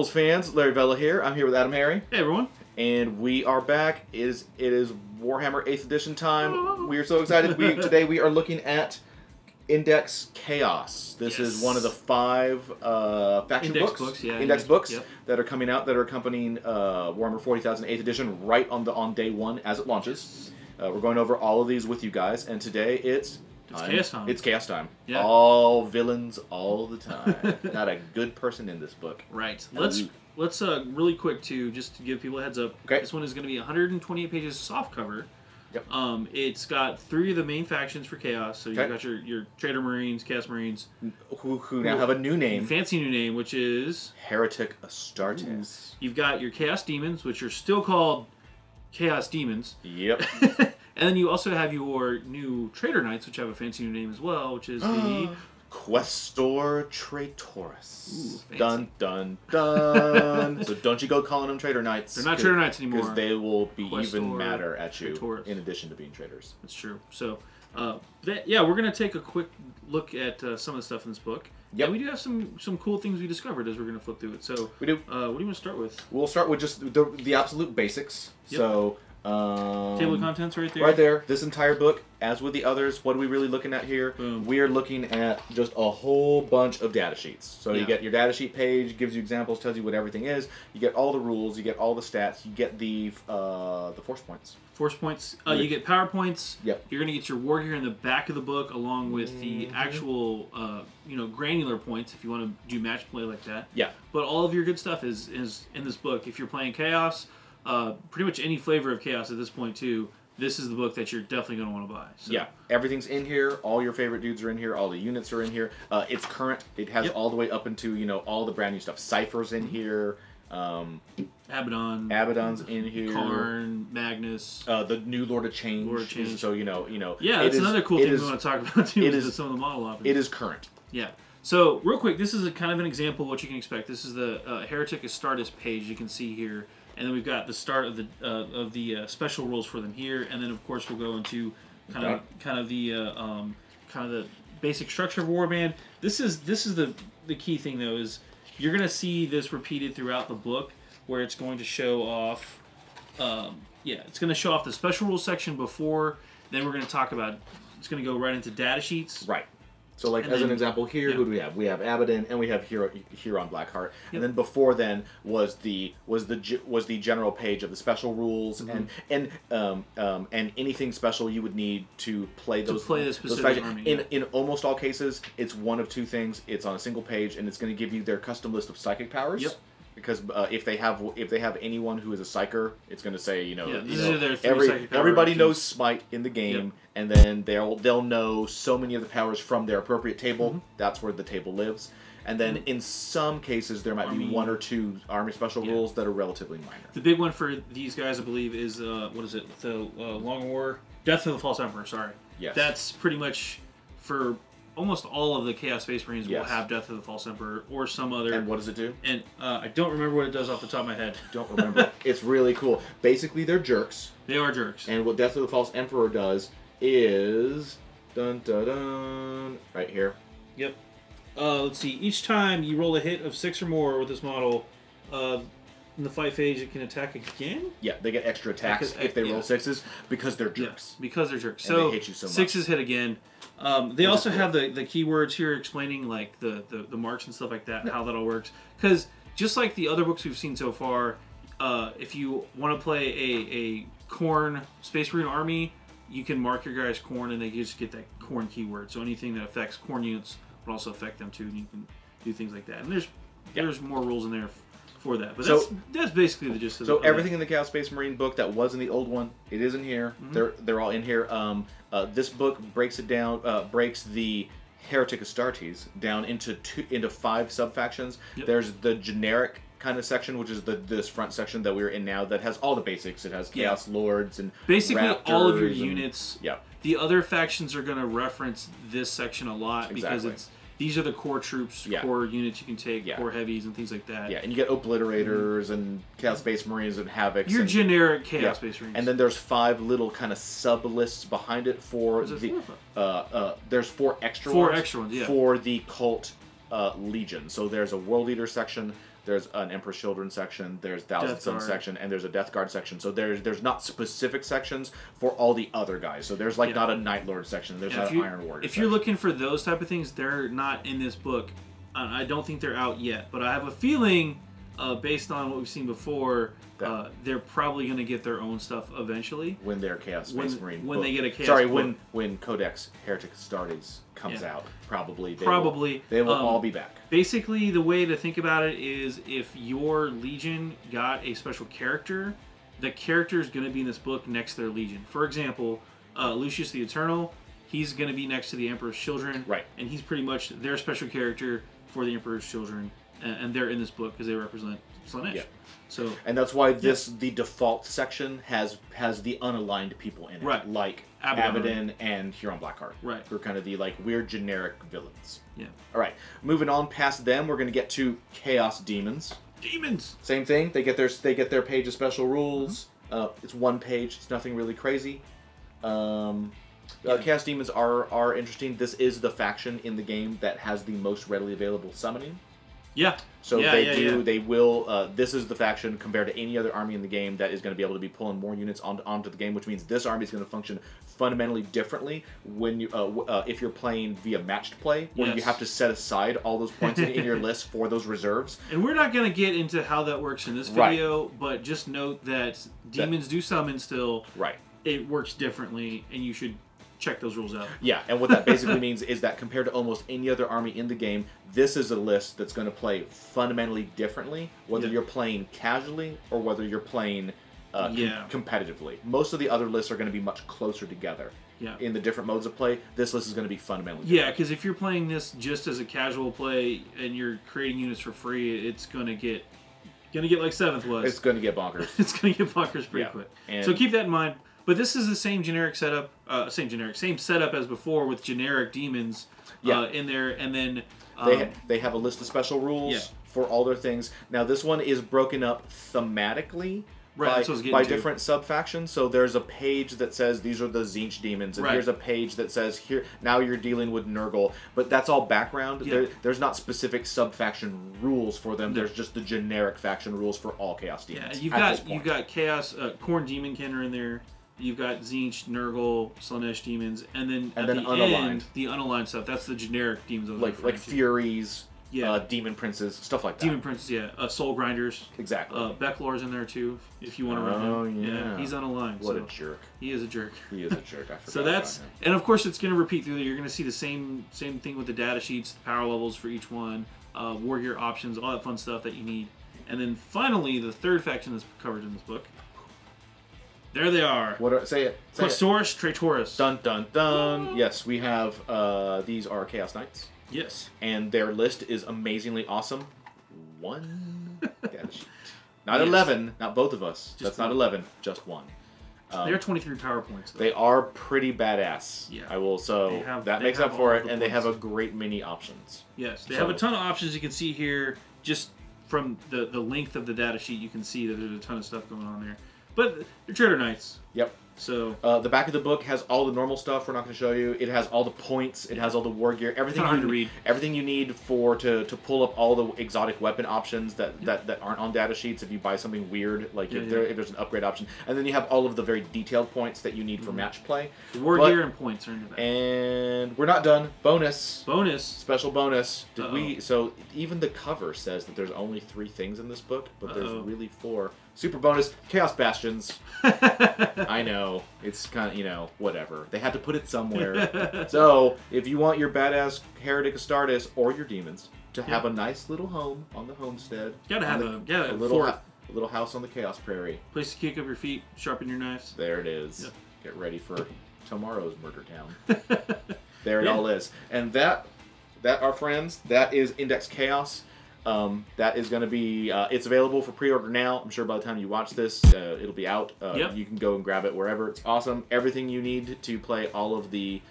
BoLS fans, Larry Vela here. I'm here with AdamHarry. Hey everyone. And we are back. It is Warhammer 8th edition time. We are so excited. Today we are looking at Index Chaos. This is one of the 5 faction index books that are coming out that are accompanying Warhammer 40,000 8th edition right on day 1 as it launches. We're going over all of these with you guys, and today it's chaos time. It's chaos time. Yeah. All villains all the time. Not a good person in this book. Right. Let's really quick just to give people a heads up. Okay. This one is going to be 128 pages soft cover. Yep. It's got 3 of the main factions for Chaos. So you've got your Trader Marines, Chaos Marines, who now have a new name. Fancy new name, which is Heretic Astartes. You've got your Chaos Demons, which are still called Chaos Demons. Yep. And then you also have your new Trader Knights, which have a fancy new name as well, which is the Questor Traitoris. Ooh, dun dun dun. So don't you go calling them Trader Knights. They're not Trader Knights anymore. Because they will be Questor even madder at you. Traitoris. In addition to being traitors. That's true. So, yeah, we're gonna take a quick look at some of the stuff in this book. Yep. And we do have some cool things we discovered as we're gonna flip through it. So we do. What do you want to start with? We'll start with just the absolute basics. Yep. So. Table of contents right there. Right there. This entire book, as with the others, what are we really looking at here? Boom. We are looking at just a whole bunch of data sheets. So you get your data sheet page, gives you examples, tells you what everything is. You get all the rules, you get all the stats, you get the force points. Force points. You get power points. Yep. You're gonna get your war gear in the back of the book, along with the actual, granular points if you want to do match play like that. Yeah. But all of your good stuff is in this book. If you're playing Chaos. Pretty much any flavor of Chaos at this point too, this is the book that you're definitely going to want to buy. So. Yeah, everything's in here. All your favorite dudes are in here. All the units are in here. It's current. It has all the way up into all the brand new stuff. Cypher's in here. Abaddon's in here. Karn, Magnus. The new Lord of Change. So Yeah, that's another cool thing we want to talk about too. Is some of the model options. It is current. Yeah. So real quick, this is kind of an example of what you can expect. This is the Heretic Astartes page you can see here. And then we've got the start of the special rules for them here, and then of course we'll go into kind of the basic structure of Warband. This is the key thing though, is you're gonna see this repeated throughout the book, where it's going to show off. It's going to show off the special rules section before. Then we're going to talk about. It's going to go right into data sheets. Right. So, like, as an example here, who do we have? We have Abaddon, and we have Huron Blackheart. And then before then was the general page of the special rules and anything special you would need to play those. To play the specific army. In almost all cases, it's one of 2 things. It's on a single page, and it's going to give you their custom list of psychic powers. Yep. Because if they have anyone who is a psyker, it's going to say everybody knows Smite in the game, and then they'll know so many of the powers from their appropriate table. That's where the table lives. And then in some cases there might be 1 or 2 army special rules that are relatively minor. The big one for these guys, I believe, is what is it? The Long War, Death of the False Emperor. Sorry. Yes. That's pretty much for. Almost all of the Chaos Space Marines will have Death of the False Emperor or some other. And what does it do? And I don't remember what it does off the top of my head. Don't remember. It's really cool. Basically, they're jerks. They are jerks. And what Death of the False Emperor does is dun dun dun right here. Yep. Let's see. Each time you roll a hit of 6 or more with this model, in the fight phase, it can attack again. Yeah, they get extra attacks if they roll 6s because they're jerks. Yeah, because they're jerks. And so they hit you so much. 6s hit again. They also have the keywords here explaining like the marks and stuff like that, how that all works. Because just like the other books we've seen so far, if you want to play a Khorne Space Marine army, you can mark your guys Khorne, and they just get that Khorne keyword. So anything that affects Khorne units would also affect them too, and you can do things like that. And there's more rules in there for that. But that's basically the gist of it. So everything in the Chaos Space Marine book that was in the old one, it is in here. They're all in here. This book breaks it down, breaks the Heretic Astartes down into 5 sub-factions. Yep. There's the generic kind of section, which is this front section that we're in now, that has all the basics. It has Chaos Lords and basically Raptors all of your units. Yeah. The other factions are going to reference this section a lot because these are the core troops, core units you can take, core heavies and things like that. Yeah, and you get Obliterators and Chaos Space Marines and Havocs. Your generic Chaos Space Marines. And then there's 5 little kind of sub-lists behind it for there's 4 extra ones. 4 extra ones, for the Cult Legion. So there's a World Eater section, there's an Emperor's Children section, there's Thousand Suns section, and there's a Death Guard section. So there's not specific sections for all the other guys. So there's like not a Night Lord section. There's not an Iron Warrior. If you're looking for those type of things, they're not in this book. I don't think they're out yet, but I have a feeling, based on what we've seen before, they're probably going to get their own stuff eventually. When their Chaos Space Marine when they get a Chaos Sorry, book. when Codex Heretic Astartes comes out, probably they will all be back. Basically, the way to think about it is if your Legion got a special character, the character is going to be in this book next to their Legion. For example, Lucius the Eternal, he's going to be next to the Emperor's Children. Right. And he's pretty much their special character for the Emperor's Children. And they're in this book because they represent Slaanesh. Yeah. So, and that's why the default section has the unaligned people in it. Right. Like Abaddon and Huron Blackheart. Right. Who are kind of the like weird generic villains. Yeah. Alright. Moving on past them, we're gonna get to Chaos Demons. Demons! Same thing. They get their page of special rules. It's one page, it's nothing really crazy. Chaos Demons are interesting. This is the faction in the game that has the most readily available summoning. Yeah. So they will, this is the faction compared to any other army in the game that is going to be able to be pulling more units onto the game, which means this army is going to function fundamentally differently when you, if you're playing via matched play, where you have to set aside all those points in your list for those reserves. And we're not going to get into how that works in this video, but just note that demons do summon still. Right. It works differently, and you should check those rules out. Yeah, and what that basically means is that compared to almost any other army in the game, this is a list that's going to play fundamentally differently, whether you're playing casually or whether you're playing competitively. Most of the other lists are going to be much closer together. Yeah. In the different modes of play, this list is going to be fundamentally different. Yeah, because if you're playing this just as a casual play and you're creating units for free, it's going to get like 7th was. It's going to get bonkers. It's going to get bonkers pretty quick. And so keep that in mind. But this is the same generic setup, same setup as before with generic demons in there, and then they have a list of special rules for all their things. Now this one is broken up thematically by different sub-factions. So there's a page that says these are the Tzeentch demons, and here's a page that says here now you're dealing with Nurgle. But that's all background. Yeah. There's not specific sub-faction rules for them. There's just the generic faction rules for all Chaos demons. Yeah, you've got Chaos Khorne Demonkin are in there. You've got Tzeentch, Nurgle, Slaanesh demons, and then at the unaligned. end, the unaligned stuff. That's the generic demons. Like Furies, Demon Princes, stuff like that. Demon Princes, Soul Grinders. Exactly. Becklor's in there too, if you want to run him. Yeah, he's unaligned. What a jerk. He is a jerk. He is a jerk. I forgot so that's, about him. And of course it's going to repeat through there. You're going to see the same thing with the data sheets, the power levels for each one, war gear options, all that fun stuff that you need. And then finally, the third faction that's covered in this book. There they are. Say it. Questoris Traitoris. Dun dun dun. Yes, we have. These are Chaos Knights. Yes. And their list is amazingly awesome. One data sheet. Not 11. Not both of us. That's not 11. Just one. They're 23 power points. Though. They are pretty badass. Yeah. I will. So that makes up for it, and they have a great many options. Yes, they have a ton of options. You can see here, just from the length of the data sheet, you can see that there's a ton of stuff going on there. But they're Trader Knights. Yep. So the back of the book has all the normal stuff. We're not going to show you. It has all the points. It has all the war gear. Everything hard to read. Everything you need to pull up all the exotic weapon options that aren't on data sheets. If you buy something weird, like if there's an upgrade option, and then you have all of the very detailed points that you need for match play. The war gear and points are in the back. And we're not done. Bonus. Special bonus. So even the cover says that there's only 3 things in this book, but there's really 4. Super bonus, Chaos Bastions. I know. It's kind of, whatever. They had to put it somewhere. So, if you want your badass Heretic Astartes or your demons to have a nice little home on the homestead. You gotta have a little house on the Chaos Prairie. Place to kick up your feet, sharpen your knives. There it is. Yep. Get ready for tomorrow's Murder Town. There it all is. And that, our friends, that is Index Chaos. That is going to be, it's available for pre-order now. I'm sure by the time you watch this, it'll be out. You can go and grab it wherever. It's awesome. Everything you need to play all of the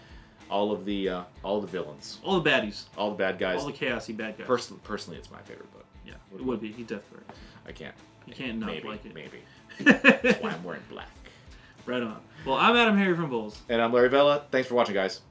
villains. All the baddies. All the bad guys. All the chaosy bad guys. Personally, it's my favorite book. Yeah, it would be. He's definitely. I can't. You can't not like it. Maybe. That's why I'm wearing black. Right on. Well, I'm AdamHarry from BoLS. And I'm Larry Vela. Thanks for watching, guys.